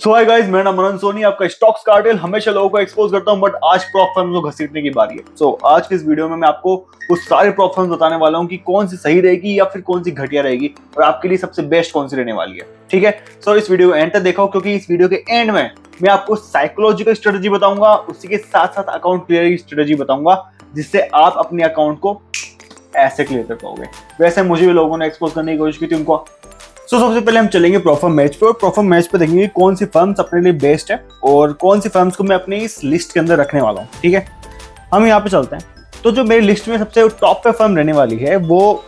सो hi guys, मेरा नाम मनन सोनी, आपका स्टॉक्स कार्टेल हमेशा लोगों को एक्सपोज करता हूं, बट आज प्रॉप फर्म्स को घसीटने की बारी है। सो आज के इस वीडियो में मैं आपको उस सारे प्रॉप फर्म्स बताने वाला हूं कि कौन सी सही रहेगी या फिर कौन सी घटिया रहेगी और आपके लिए सबसे बेस्ट कौन सी रहने वाली है। ठीक है, सो इस वीडियो को एंड तक देखो, क्योंकि इस वीडियो के एंड में मैं आपको साइकोलॉजिकल स्ट्रेटेजी बताऊंगा, उसी के साथ साथ अकाउंट क्लियर की स्ट्रेटेजी बताऊंगा, जिससे आप अपने अकाउंट को ऐसे क्लियर कर पाओगे। वैसे मुझे भी लोगों ने एक्सपोज करने की कोशिश की थी उनको। सबसे पहले हम चलेंगे प्रॉफर्म मैच पे, और प्रॉफर्म मैच पे देखेंगे कौन सी फर्म्स अपने लिए बेस्ट है और कौन सी फर्म्स को मैं अपनी इस लिस्ट के अंदर रखने वाला हूँ। ठीक है, हम यहाँ पे चलते हैं। तो जो मेरी लिस्ट में सबसे टॉप पे फर्म रहने वाली है वो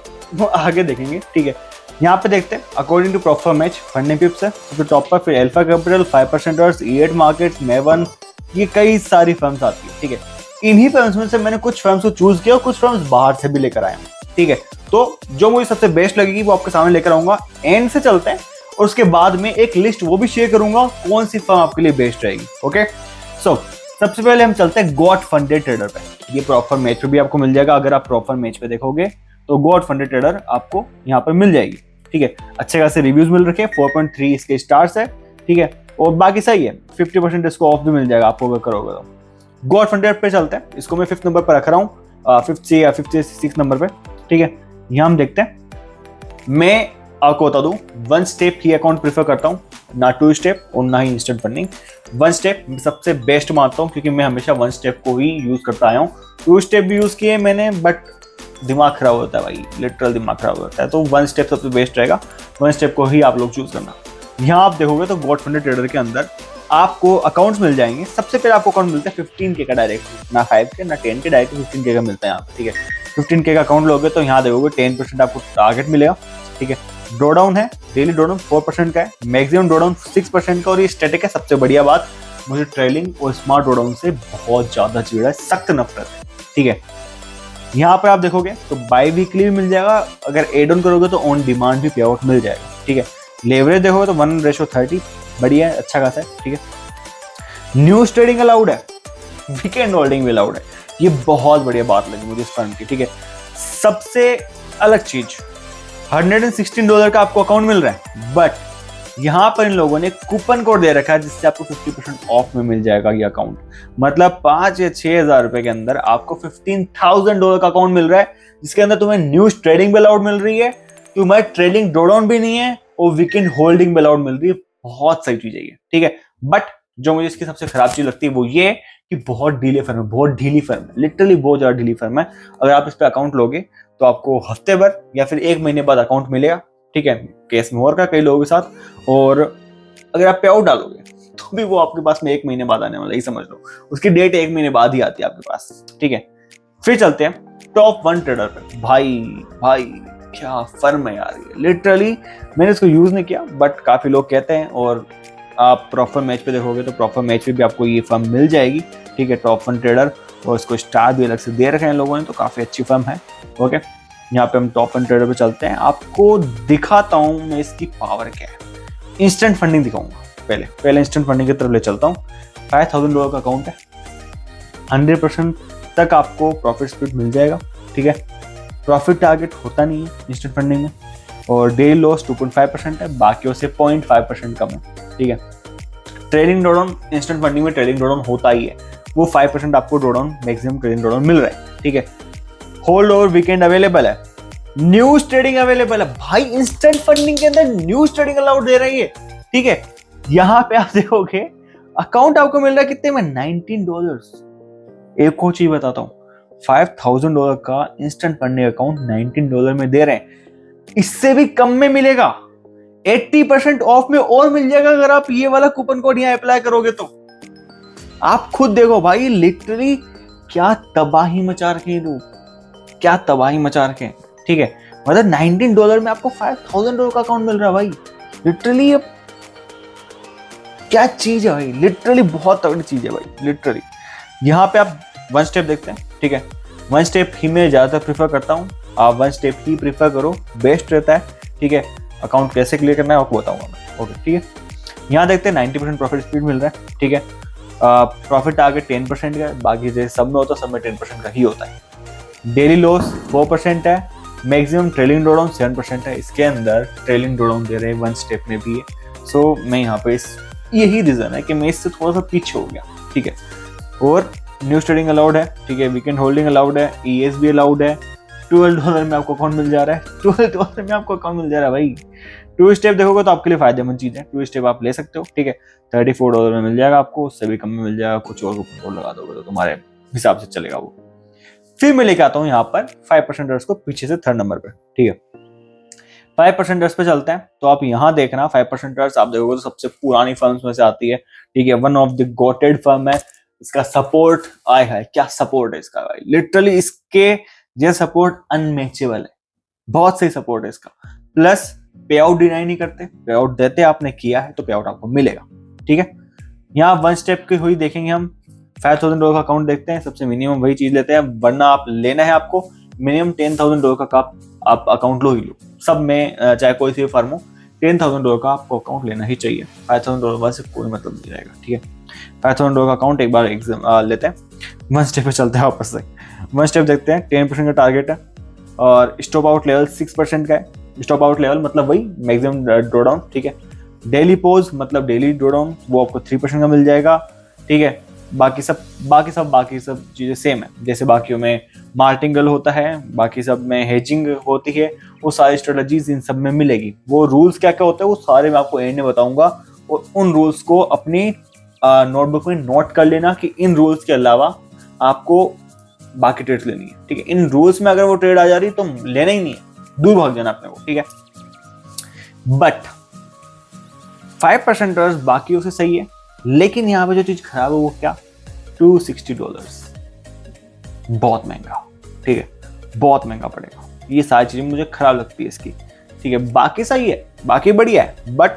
आगे देखेंगे। ठीक है, यहाँ पे देखते हैं according to prop firm match funding pips है सबसे टॉप पर, फिर alpha capital, 5%, E8 markets, maven, ये कई सारी फर्म्स आती है। ठीक है, इन्हीं फर्म्स में से मैंने कुछ फर्म्स को चूज किया और कुछ फर्म्स बाहर से भी लेकर आया हूँ। ठीक है, तो जो मुझे सबसे बेस्ट लगेगी वो आपके सामने लेकर आऊंगा। एंड से चलते हैं और उसके बाद में एक लिस्ट वो भी शेयर करूंगा कौन सी फर्म आपके लिए बेस्ट रहेगी। ओके, सो सबसे पहले हम चलते हैं गॉड फंडेड ट्रेडर पे। ये प्रॉपर मैच पे भी आपको मिल जाएगा। अगर आप प्रॉपर मैच पे देखोगे तो गॉड फंडेड ट्रेडर आपको यहाँ पर मिल जाएगी। ठीक है, अच्छे खासे रिव्यूज मिल रखे हैं, 4.3 इसके स्टार्स है। ठीक है, और बाकी सही है, 50% इसको ऑफ भी मिल जाएगा आपको अगर करोगे तो। गॉड फंडेड पे चलते हैं, इसको मैं 5th नंबर पर रख रहा हूँ, 5th या 56 नंबर पे। ठीक है, यहाँ हम देखते हैं। मैं आपको बता दूं, 1 स्टेप ही अकाउंट प्रीफर करता हूँ, ना 2 स्टेप और ना ही इंस्टेंट फंडिंग। 1 स्टेप सबसे बेस्ट मानता हूँ, क्योंकि मैं हमेशा 1 स्टेप को ही यूज करता आया हूँ। 2 स्टेप भी यूज किए मैंने, बट दिमाग खराब होता है भाई, लिटरल दिमाग खराब होता है। तो 1 स्टेप सबसे बेस्ट रहेगा, 1 स्टेप को ही आप लोग चूज करना। यहाँ आप देखोगे तो गॉड फंडेड ट्रेडर के अंदर आपको अकाउंट्स मिल जाएंगे। सबसे पहले आपको अकाउंट मिलता है 15K का डायरेक्ट, ना 5K ना 10K, डायरेक्ट 15K का मिलता है यहाँ पे। ठीक है, 15K का अकाउंट लोगे तो यहाँ देखोगे 10% आपको टारगेट मिलेगा। ठीक है, ड्रॉ डाउन है, डेली ड्रॉ डाउन 4% का है, मैक्सिमम ड्रॉ डाउन 6% का, और ये स्टैटिक है। सबसे बढ़िया बात, मुझे ट्रेलिंग और स्मार्ट ड्रॉ डाउन से बहुत ज्यादा चिड़ है, सख्त नफरत है। ठीक है, यहाँ पर आप देखोगे तो बाई वीकली भी मिल जाएगा, अगर एड ऑन करोगे तो ऑन डिमांड भी पे आउट मिल जाएगा। ठीक है, लेवरेज देखोगे तो 1:30, बढ़िया है, अच्छा खासा है। ठीक है, न्यूज ट्रेडिंग अलाउड है, वीकेंड होल्डिंग भी अलाउड है। ये बहुत बढ़िया बात लगी मुझे इस फर्म की। ठीक है, सबसे अलग चीज, $116 का आपको अकाउंट मिल रहा है, बट यहां पर इन लोगों ने कूपन कोड दे रखा है जिससे आपको 50% ऑफ में मिल जाएगा ये अकाउंट। मतलब 5 या 6 हजार रुपए के अंदर आपको $15,000 का अकाउंट मिल रहा है, जिसके अंदर तुम्हें न्यूज ट्रेडिंग भी अलाउड मिल रही है, तुम्हारी ट्रेडिंग ड्रॉडाउन भी नहीं है, और वीकेंड होल्डिंग भी अलाउड मिल रही है। बहुत सही चीज है ये। ठीक है, बट जो मुझे इसकी सबसे खराब चीज लगती है वो ये कि बहुत ढीले फर्म है, बहुत ढीली फर्म है, लिटरली बहुत ज्यादा ढीली फर्म है। अगर आप इस पे अकाउंट लोगे तो आपको हफ्ते भर या फिर 1 महीने बाद अकाउंट मिलेगा। ठीक है, केस में हो रखा कई लोगों के साथ। और अगर आप पे आउट डालोगे तो भी वो आपके पास में 1 महीने बाद आने वाला, ही समझ लो, उसकी डेट 1 महीने बाद ही आती है आपके पास। ठीक है, फिर चलते हैं टॉप 1 ट्रेडर पे। भाई क्या फर्म है यार ये, लिटरली मैंने इसको यूज नहीं किया, बट काफी लोग कहते हैं, और आप प्रॉपर मैच पे देखोगे तो प्रॉपर मैच पे भी आपको ये फर्म मिल जाएगी। ठीक है, टॉप 1 ट्रेडर, और इसको स्टार भी अलग से दे रखे हैं लोगों ने, तो काफी अच्छी फर्म है। ओके, यहाँ पे हम टॉप 1 ट्रेडर पे चलते हैं। आपको दिखाता हूँ मैं इसकी पावर क्या है। इंस्टेंट फंडिंग दिखाऊंगा पहले इंस्टेंट फंडिंग की तरफ ले चलता हूँ। $5,000 का अकाउंट है, 100% तक आपको प्रॉफिट स्प्लिट मिल जाएगा। ठीक है, प्रॉफिट टारगेट होता नहीं है इंस्टेंट फंडिंग में, और डेली लॉस 2.5% है, बाकियों से 0.5% कम है। ठीक है, ट्रेडिंग ड्रॉडाउन इंस्टेंट फंडिंग में ट्रेडिंग ड्रॉडाउन होता ही है, वो 5% आपको ड्रॉडाउन, मैक्सिमम ट्रेडिंग ड्रॉडाउन मिल रहा है। ठीक है, होल्ड और वीकेंड अवेलेबल है, न्यूज ट्रेडिंग अवेलेबल है। भाई इंस्टेंट फंडिंग के अंदर न्यूज ट्रेडिंग अलाउड दे रही है। ठीक है, यहां पे आप देखोगे अकाउंट आपको मिल रहा है कितने में, $19। एक और चीज बताता हूं, $5,000 का इंस्टेंट फंडिंग अकाउंट $19 में दे रहे हैं, इससे भी कम में मिलेगा, 80% ऑफ में और मिल जाएगा अगर आप ये वाला कूपन कोड यहाँ अप्लाई करोगे तो। आप खुद देखो भाई, लिटरली क्या तबाही मचा रखे हैं लोग, क्या तबाही मचा रखे हैं। ठीक है, मतलब $19 में आपको $5,000 का अकाउंट मिल रहा है भाई, लिटरली क्या चीज है भाई, लिटरली बहुत तगड़ी चीज है भाई, लिटरली। यहाँ पे आप 1 स्टेप देखते हैं। ठीक है, 1 स्टेप ही मैं ज्यादातर प्रीफर करता हूँ, आप 1 स्टेप ही प्रीफर करो, बेस्ट रहता है। ठीक है, अकाउंट कैसे क्लियर करना है आपको बताऊंगा मैं। ओके, ठीक है, यहाँ देखते हैं 90% प्रॉफिट स्पीड मिल रहा है। ठीक है, प्रॉफिट टारगेट 10% का है, बाकी जैसे सब में होता है सब में 10% का ही होता है। डेली लॉस 4% है, मैक्सिमम ट्रेलिंग ड्रॉडाउन 7% है। इसके अंदर ट्रेलिंग ड्रॉडाउन दे रहे हैं 1 स्टेप में भी है। सो मैं यहाँ पे इस यही रीजन है कि मैं इससे थोड़ा सा पीछे हो गया, ठीक है। और न्यूज ट्रेडिंग अलाउड है, ठीक है, वीकेंड होल्डिंग अलाउड है, ईएस भी अलाउड है, $12 में आपको अकाउंट मिल जा रहा है, $12 में आपको अकाउंट मिल जा रहा है भाई। 2 स्टेप देखोगे तो आपके लिए फायदेमंद चीज है, 2 स्टेप आप ले सकते हो, ठीक है। $34 में मिल जाएगा आपको, उससे भी कम में मिल जाएगा, कुछ और कूपन कोड लगा दोगे तो तुम्हारे हिसाब से चलेगा वो। फिर मैं लेके आता हूँ यहाँ पर 5% को पीछे से 3rd नंबर पे, ठीक है। 5% पे चलते हैं, तो आप यहाँ देखना 5% आप देखोगे तो सबसे पुरानी फर्म्स में से आती है, ठीक है। One of the GOATed firm है, इसका सपोर्ट आया है, क्या सपोर्ट है इसका भाई, लिटरली इसके ये सपोर्ट अनमैचेबल है, बहुत सही सपोर्ट है इसका। प्लस पे आउट डिनाई नहीं करते, पे आउट देते, आपने किया है तो पे आउट आपको मिलेगा, ठीक है। यहाँ 1 स्टेप की हुई देखेंगे हम, $5,000 का अकाउंट देखते हैं, सबसे मिनिमम वही चीज लेते हैं, वरना आप लेना है आपको मिनिमम $10,000 का आप अकाउंट लो ही लो, सब में चाहे कोई सी फर्म हो, $10,000 का आपको अकाउंट लेना ही चाहिए। $5,000 से कोई मतलब नहीं रहेगा, ठीक है। $5,000 का अकाउंट एक बार एग्जाम लेते हैं। 1 स्टेप पे चलते हैं वापस से, 1 स्टेप देखते हैं। 10% का टारगेट है और स्टॉप आउट लेवल 6% का है। स्टॉप आउट लेवल मतलब वही मैक्सिमम ड्रॉ डाउन, ठीक है। डेली पोज मतलब डेली ड्रॉ डाउन, वो आपको 3% का मिल जाएगा, ठीक है। बाकी सब चीजें सेम है, जैसे बाकियों में मार्टिंगल होता है, बाकी सब में हेजिंग होती है, वो सारी स्ट्रेटजीज इन सब में मिलेगी। वो रूल्स क्या क्या होते हैं वो सारे मैं आपको एंड में बताऊंगा, और उन रूल्स को अपनी नोटबुक में नोट कर लेना कि इन रूल्स के अलावा आपको बाकी ट्रेड्स लेनी है, ठीक है। इन रूल्स में अगर वो ट्रेड आ जा रही तो लेना ही नहीं है, दूर भाग जाना अपने को, ठीक है। बट 5% बाकियों से सही है, लेकिन यहां पे जो चीज खराब है वो क्या, $260, बहुत महंगा, ठीक है, बहुत महंगा पड़ेगा। ये सारी चीजें मुझे खराब लगती है इसकी, ठीक है। बाकी सही है, बाकी बढ़िया है, बट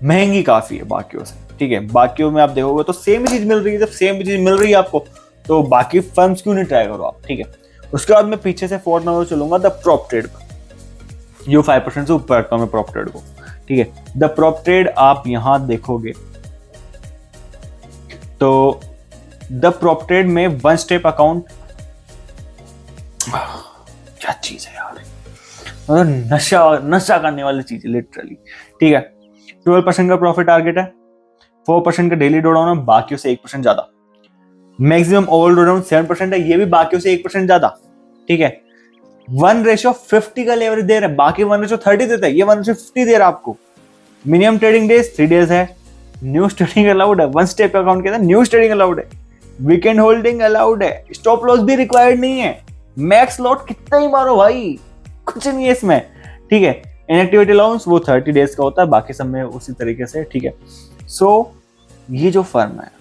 महंगी काफी है बाकियों से, ठीक है। बाकियों में आप देखोगे तो सेम चीज मिल रही है, जब सेम चीज मिल रही है आपको तो बाकी फर्म्स क्यों नहीं ट्राई करो आप, ठीक है। उसके बाद मैं पीछे से 4th नंबर चलूंगा द प्रॉप ट्रेड पर, जो 5% से ऊपर रखता हूं मैं प्रॉप ट्रेड को, ठीक है। द प्रॉप ट्रेड आप यहां देखोगे तो द प्रॉप ट्रेड में 1 स्टेप अकाउंट, क्या चीज है यार, मतलब नशा करने वाली चीज है लिटरली, ठीक है। 12% का प्रॉफिट टारगेट है, 4% का डेली ड्रॉ डाउन है, बाकियों से 1% ज्यादा। मैक्सिमम ओवर ड्रॉ डाउन 7% है, ये भी बाकियों से 1% ज्यादा, ठीक है। 1:50 का लेवरेज दे रहा है, बाकी 1:30 देता है, ये 1:50 दे रहा है आपको। मिनिमम ट्रेडिंग डेज 3 डेज है, न्यूज ट्रेडिंग अलाउड है, 1 स्टेप अकाउंट के अंदर न्यूज ट्रेडिंग अलाउड है, वीकेंड होल्डिंग अलाउड है, स्टॉप लॉस भी रिक्वायर्ड नहीं है, मैक्स लॉट कितना ही मारो भाई, कुछ नहीं है इसमें, ठीक है। इनएक्टिविटी अलाउंस वो 30 डेज का होता है, बाकी सब में उसी तरीके से, ठीक है। सो ये जो फर्म है,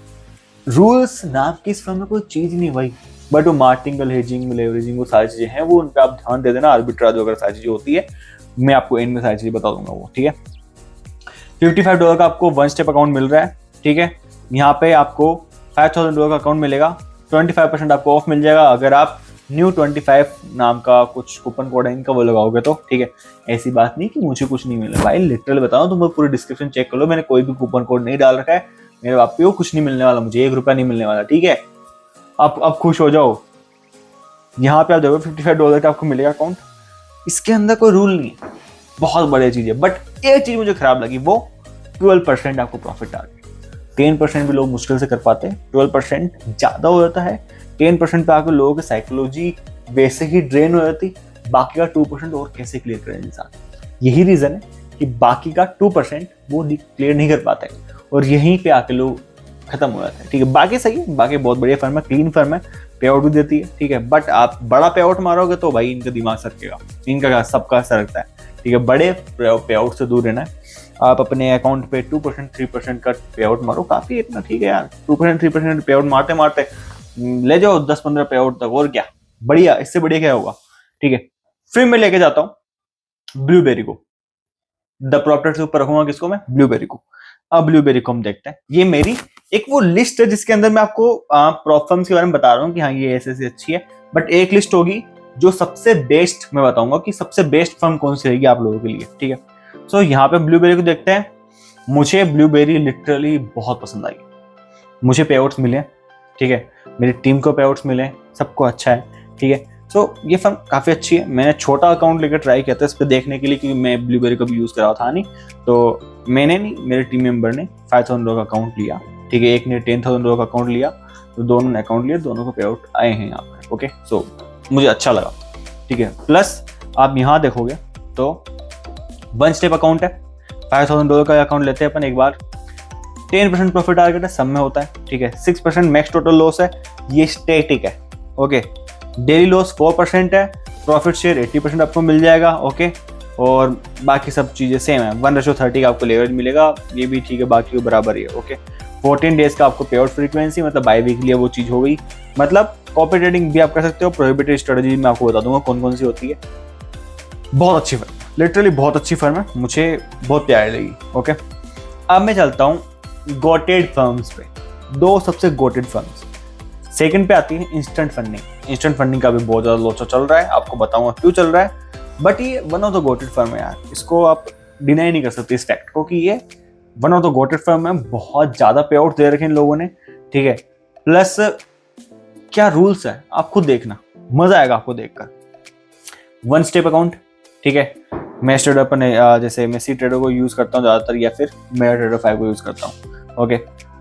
रूल्स नाम की इस फर्म में कोई चीज नहीं भाई, बट वो मार्टिंगल, हेजिंग, लेवरेजिंग, वो सारी चीजें हैं, वो उन पे आप ध्यान दे देना। आर्बिट्राज वगैरह सारी चीजें होती है, मैं आपको एंड में सारी चीजें बता दूंगा वो, ठीक है। $55 का आपको 1 स्टेप अकाउंट मिल रहा है, ठीक है। यहाँ पे आपको $5,000 का अकाउंट मिलेगा, 25% आपको ऑफ मिल जाएगा अगर आप न्यू 25 नाम का कुछ कूपन कोड है इनका वो लगाओगे तो, ठीक है। ऐसी बात नहीं कि मुझे कुछ नहीं मिला भाई, लिटरली बताओ, तुम पूरी डिस्क्रिप्शन चेक कर लो, मैंने कोई भी कूपन कोड नहीं डाल रखा है, मेरे बाप पे कुछ नहीं मिलने वाला, मुझे $1 नहीं मिलने वाला, ठीक है। आप खुश हो जाओ। यहाँ पे आप देखो $55 का आपको मिलेगा अकाउंट, इसके अंदर कोई रूल नहीं है, बहुत बढ़िया चीज है। बट एक चीज मुझे खराब लगी, वो 12% आपको प्रॉफिट टारगेट। 10% भी लोग मुश्किल से कर पाते हैं, 12% ज्यादा हो जाता है। 10% पे आकर लोगों की साइकोलॉजी वैसे ही ड्रेन हो जाती, बाकी का 2% और कैसे क्लियर करें इंसान। यही रीजन है कि बाकी का 2% वो क्लियर नहीं कर पाते और यहीं पे आके लोग खत्म हो जाते हैं, ठीक है। बाकी सही है, बाकी बहुत बढ़िया फर्म है, क्लीन फर्म है, पे आउट भी देती है, ठीक है। बट आप बड़ा पे आउट मारोगे तो भाई इनका दिमाग सरकेगा, इनका सबका सरकता है, ठीक है। बड़े पे आउट से दूर रहना है। आप अपने अकाउंट पे 2% 3% का पे आउट मारो, काफी इतना, ठीक है यार। 2% 3% पे आउट मारते मारते ले जाओ 10-15 पे आउट तक, और क्या बढ़िया, इससे बढ़िया क्या होगा, ठीक है। फिर मैं लेके जाता हूँ ब्लूबेरी को, द प्रॉपर्टी से ऊपर रखूंगा किसको मैं, ब्लूबेरी को। अब ब्लूबेरी को हम देखते हैं, ये मेरी एक वो लिस्ट है जिसके अंदर मैं आपको प्रॉप फर्म्स के बारे में बता रहा हूँ कि हाँ ये ऐसे अच्छी है, बट एक लिस्ट होगी जो सबसे बेस्ट मैं बताऊंगा कि सबसे बेस्ट फर्म कौन सी रहेगी आप लोगों के लिए, ठीक है। सो यहाँ पे ब्लूबेरी को देखते हैं। मुझे ब्लूबेरी लिटरली बहुत पसंद आई, मुझे पे आउट्स मिले, ठीक है, मेरी टीम को पे आउट्स मिले, सबको अच्छा है, ठीक है। सो ये फर्म काफ़ी अच्छी है। मैंने छोटा अकाउंट लेकर ट्राई किया था इस पर देखने के लिए, क्योंकि मैं ब्लूबेरी का भी यूज़ कर रहा था नहीं। तो मैंने नहीं, मेरे टीम मेंबर ने $5,000 का अकाउंट लिया, ठीक है। एक ने $10,000 का अकाउंट लिया, तो दोनों ने अकाउंट लिया, दोनों को पे आउट आए हैं यहाँ पर। ओके, सो मुझे अच्छा लगा, ठीक है। प्लस आप यहाँ देखोगे तो 1 स्टेप अकाउंट है। $5,000 का अकाउंट लेते हैं अपन एक बार, 10% प्रॉफिट टारगेट है, सब में होता है, ठीक है। 6% मैक्स टोटल लॉस है, ये स्टैटिक है। ओके, डेली लॉस 4% है, प्रॉफिट शेयर 80% आपको मिल जाएगा। ओके, और बाकी सब चीज़ें सेम है। 1:30 का आपको लेवरेज मिलेगा, ये भी ठीक है, बाकी वो बराबर ही है। ओके, 14 डेज का आपको पे आउट फ्रीक्वेंसी, मतलब बाई वीकली वो चीज़ हो गई। मतलब कॉपी ट्रेडिंग भी आप कर सकते हो, प्रोहिबिटेड स्ट्रेटजी मैं आपको बता दूंगा कौन कौन सी होती है। बहुत अच्छी फर्म, लिटरली बहुत अच्छी फर्म है, मुझे बहुत प्यारी लगी। ओके, अब मैं चलता हूँ गोटेड फर्म्स पे, 2 सबसे गोटेड फर्म्स। सेकंड पे आती है इंस्टेंट फंडिंग। इंस्टेंट फंडिंग का भी बहुत ज़्यादा लोचा चल रहा है, आपको बताऊंगा क्यों चल रहा है। बट ये one of the GOATed firm है यार, इसको आप डिनाई नहीं कर सकते इस फैक्ट को कि ये one of the GOATed firm है। बहुत ज़्यादा पे आउट दे रखे इन लोगों ने, ठीक है। प्लस क्या रूल्स है आप खुद देखना, मज़ा आएगा आपको देखकर। 1 स्टेप अकाउंट, ठीक है। मैं ट्रेडर पर जैसे मैं सी ट्रेडर को यूज़ करता हूँ ज़्यादातर, या फिर मेरा ट्रेडर 5 को यूज़ करता हूँ। ओके,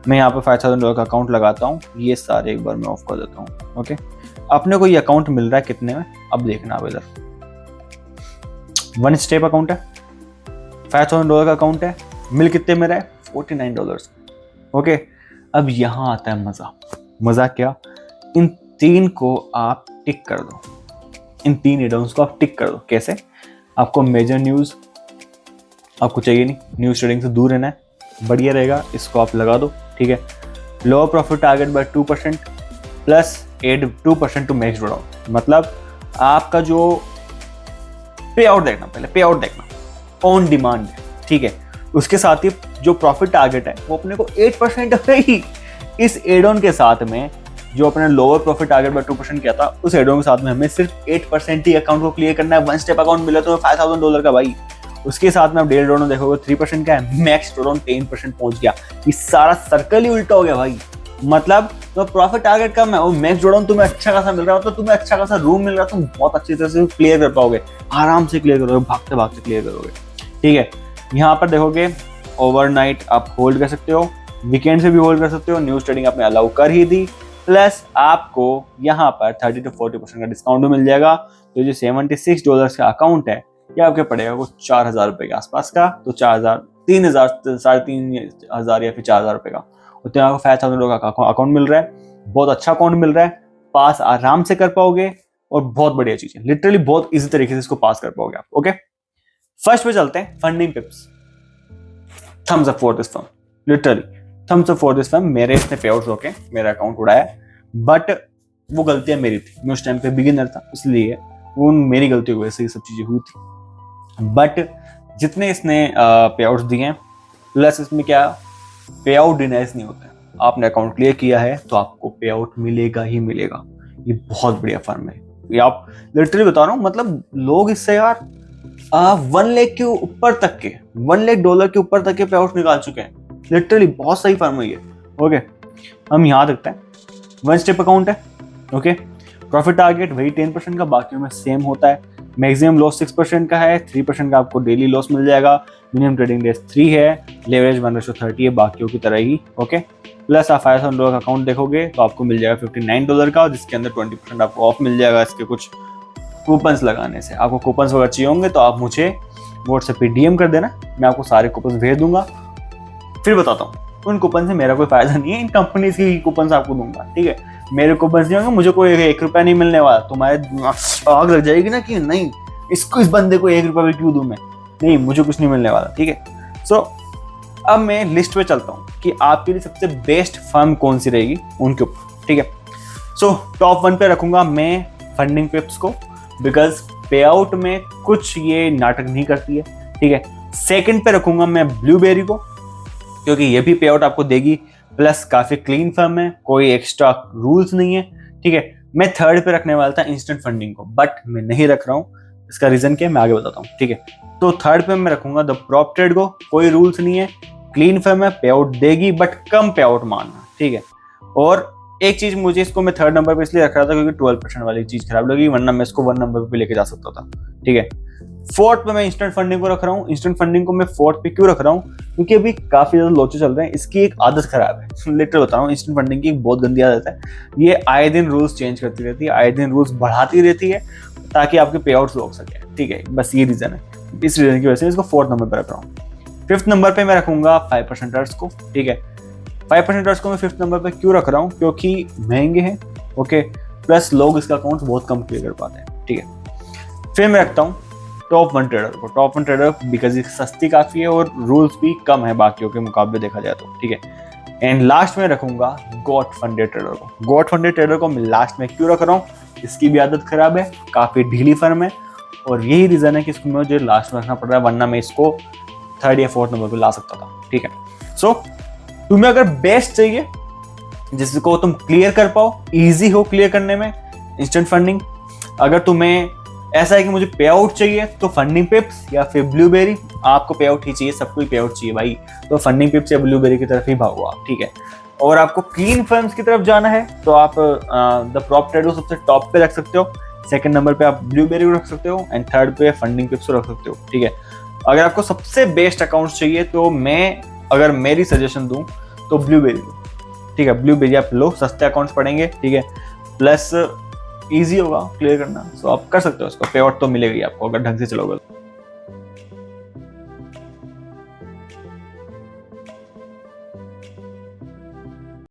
मैं यहाँ पे $5,000 का अकाउंट लगाता हूँ, ये सारे एक बार मैं ऑफ कर देता हूँ। ओके, अपने को ये अकाउंट मिल रहा है कितने में, अब देखना आप इधर। 1 स्टेप अकाउंट है, $5,000 का अकाउंट है, मिल कितने में रहा है, $49। ओके, अब यहाँ आता है मज़ा। मज़ा क्या, इन 3 को आप टिक कर दो, इन 3 एडॉन्स को आप टिक कर दो। कैसे, आपको मेजर न्यूज़ आपको चाहिए नहीं, न्यूज़ ट्रेडिंग से दूर रहना है, बढ़िया रहेगा, इसको आप लगा दो, ठीक है। Lower profit target by 2% plus add 2% to max drawdown, मतलब आपका जो पे आउट देखना, पहले पे आउट देखना ऑन डिमांड है, ठीक है। उसके साथ ही जो प्रॉफिट टारगेट है वो अपने को 8% है ही। इस एड ऑन के साथ में जो अपने लोअर प्रॉफिट टारगेट बाय 2% किया था, उस एड ऑन के साथ में हमें सिर्फ 8% ही अकाउंट को क्लियर करना है। 1 स्टेप अकाउंट मिला तो $5,000 का भाई। उसके साथ में आप डेली ड्रॉडाउन देखोगे 3% का है, मैक्स ड्रॉडाउन 10% पहुंच गया। ये सारा सर्कल ही उल्टा हो गया भाई। मतलब तो प्रॉफिट टारगेट कम है और मैक्स ड्रॉडाउन तुम्हें अच्छा खासा मिल रहा है, तो तुम्हें अच्छा खासा रूम मिल रहा है, तुम बहुत अच्छी तरह से क्लियर कर पाओगे, आराम से क्लियर करोगे, भागते भागते क्लियर करोगे, ठीक है। यहाँ पर देखोगे ओवरनाइट आप होल्ड कर सकते हो, वीकेंड से भी होल्ड कर सकते हो, न्यूज ट्रेडिंग आपने अलाउ कर ही दी। प्लस आपको यहाँ पर 30 to 40% का डिस्काउंट भी मिल जाएगा। तो जो $76 का अकाउंट है ये आपके पड़ेगा कुछ $4,000 के आसपास का, तो 4,000, 3,000, 3,500 या फिर $4,000 का, उतने आपको $5,000 का अकाउंट मिल रहा है। बहुत अच्छा अकाउंट मिल रहा है, पास आराम से कर पाओगे और बहुत बढ़िया चीज है, लिटरली बहुत इजी तरीके से इसको पास कर पाओगे आप। ओके, फर्स्ट पे चलते हैं, funding tips. Thumbs up for this firm, literally thumbs up for this firm. मेरे इसने पे आउट होके मेरा अकाउंट उड़ाया, बट वो गलतियां मेरी थी, मैं उस टाइम पे बिगिनर था, इसलिए वो मेरी गलती की वजह से ये सब चीजें हुई थी। बट जितने इसने पे आउट्स दिए हैं, प्लस इसमें क्या पे आउट डिनाइज नहीं होता है। आपने अकाउंट क्लियर किया है तो आपको पे आउट मिलेगा ही मिलेगा। ये बहुत बढ़िया फर्म है, ये आप लिटरली बता रहा हूँ। मतलब लोग इससे यार 1 लाख के ऊपर तक के, $1 लाख के ऊपर तक के पे आउट निकाल चुके हैं। लिटरली बहुत सही फर्म है ये। ओके, हम यहाँ देखते हैं, 1 स्टेप अकाउंट है। ओके, प्रॉफिट टारगेट वही 10% का, बाकी में सेम होता है। मैक्सिमम लॉस 6% का है, 3% का आपको डेली लॉस मिल जाएगा। मिनिमम ट्रेडिंग डेज 3 है, लेवरेज 1:30 है, बाकियों की तरह ही। ओके, प्लस आप $5,000 का अकाउंट देखोगे तो आपको मिल जाएगा $59 का, जिसके अंदर 20% आपको ऑफ मिल जाएगा इसके कुछ कूपन्स लगाने से। आपको कूपन्स वगैरह चाहिए होंगे तो आप मुझे व्हाट्सएप पे DM कर देना, मैं आपको सारे कूपन्स भेज दूंगा। फिर बताता हूँ, उन कूपन से मेरा कोई फायदा नहीं है, इन कंपनीज की कूपन्स आपको दूंगा, ठीक है। मेरे कूपन्स नहीं होंगे, मुझे कोई $1 नहीं मिलने वाला। तुम्हारे आग लग जाएगी ना कि नहीं इसको, इस बंदे को $1 भी क्यों दूं मैं, नहीं मुझे कुछ नहीं मिलने वाला, ठीक है। सो अब मैं लिस्ट पे चलता हूँ कि आपके लिए सबसे बेस्ट फर्म कौन सी रहेगी उनके ऊपर, ठीक है। सो टॉप 1 पे रखूंगा मैं फंडिंग पिप्स को, बिकॉज पे आउट में कुछ ये नाटक नहीं करती है, ठीक है। सेकंड पे रखूंगा मैं ब्लूबेरी को, क्योंकि ये भी पे आउट आपको देगी, प्लस काफी क्लीन फर्म है, कोई एक्स्ट्रा रूल्स नहीं है, ठीक है। मैं थर्ड पे रखने वाला था इंस्टेंट फंडिंग को, बट मैं नहीं रख रहा हूँ। इसका रीजन क्या है मैं आगे बताता हूँ, ठीक है। तो थर्ड पे मैं रखूंगा द प्रॉप ट्रेड को, कोई रूल्स नहीं है, क्लीन फर्म है, पे आउट देगी बट कम पे आउट मानना, ठीक है। और एक चीज मुझे इसको मैं थर्ड नंबर पे इसलिए रख रहा था क्योंकि 12% वाली चीज खराब लगी, वरना मैं इसको 1 नंबर पे लेके जा सकता था। ठीक है, फोर्थ पे मैं इंस्टेंट फंडिंग को रख रहा हूँ। इंस्टेंट फंडिंग को मैं फोर्थ पे क्यों रख रहा हूँ, क्योंकि अभी काफी ज्यादा लोचे चल रहे हैं। इसकी एक आदत खराब है, लिटरल बता रहा हूँ, इंस्टेंट फंडिंग की एक बहुत गंदी आदत है। ये आए दिन रूल्स चेंज करती रहती है, आए दिन रूल्स बढ़ाती रहती है ताकि आपके पे आउट्स रोक सके। ठीक है, बस ये रीजन है, इस रीजन की वजह से इसको फोर्थ नंबर पे रख रहा हूँ। फिफ्थ नंबर पे मैं रखूंगा 5% को। ठीक है, 5% को मैं फिफ्थ नंबर पे क्यों रख रहा हूँ, क्योंकि महंगे हैं। ओके, प्लस लोग इसका अकाउंट बहुत कम क्लियर कर पाते हैं। ठीक है, फिर मैं रखता हूँ टॉप 1 ट्रेडर को। टॉप 1 ट्रेडर बिकॉज ये सस्ती काफी है और रूल्स भी कम है बाकियों के मुकाबले देखा जाए तो। ठीक है, एंड लास्ट में रखूंगा गॉट फंडेड ट्रेडर को। गॉट फंडेड ट्रेडर को मैं लास्ट में क्यों रख रहा हूँ, इसकी भी आदत खराब है, काफी ढीली फर्म है और यही रीजन है कि इसको मुझे लास्ट में रखना पड़ रहा है, वरना मैं इसको थर्ड या फोर्थ नंबर पे ला सकता था। ठीक है, सो तुम्हें अगर बेस्ट चाहिए जिसको तुम क्लियर कर पाओ, इजी हो क्लियर करने में, इंस्टेंट फंडिंग। अगर तुम्हें ऐसा है कि मुझे पे आउट चाहिए तो फंडिंग पिप्स या फिर ब्लूबेरी। आपको पे आउट ही चाहिए, सबको ही पे आउट चाहिए भाई, तो फंडिंग पिप्स या ब्लूबेरी की तरफ ही भागो आप। ठीक है, और आपको क्लीन फर्म्स की तरफ जाना है तो आप द प्रॉप ट्रेडर सबसे टॉप पे रख सकते हो, सेकंड नंबर पे आप ब्लूबेरी को रख सकते हो एंड थर्ड पे फंडिंग पिप्स को रख सकते हो। ठीक है, अगर आपको सबसे बेस्ट अकाउंट चाहिए तो मैं अगर मेरी सजेशन दूं तो ब्लूबेरी लो। ठीक है, ब्लूबेरी आप लो, सस्ते अकाउंट्स पड़ेंगे। ठीक है, प्लस इजी होगा क्लियर करना, सो आप कर सकते हो, उसको पे आउट तो मिलेगा ही आपको अगर ढंग से चलोगे।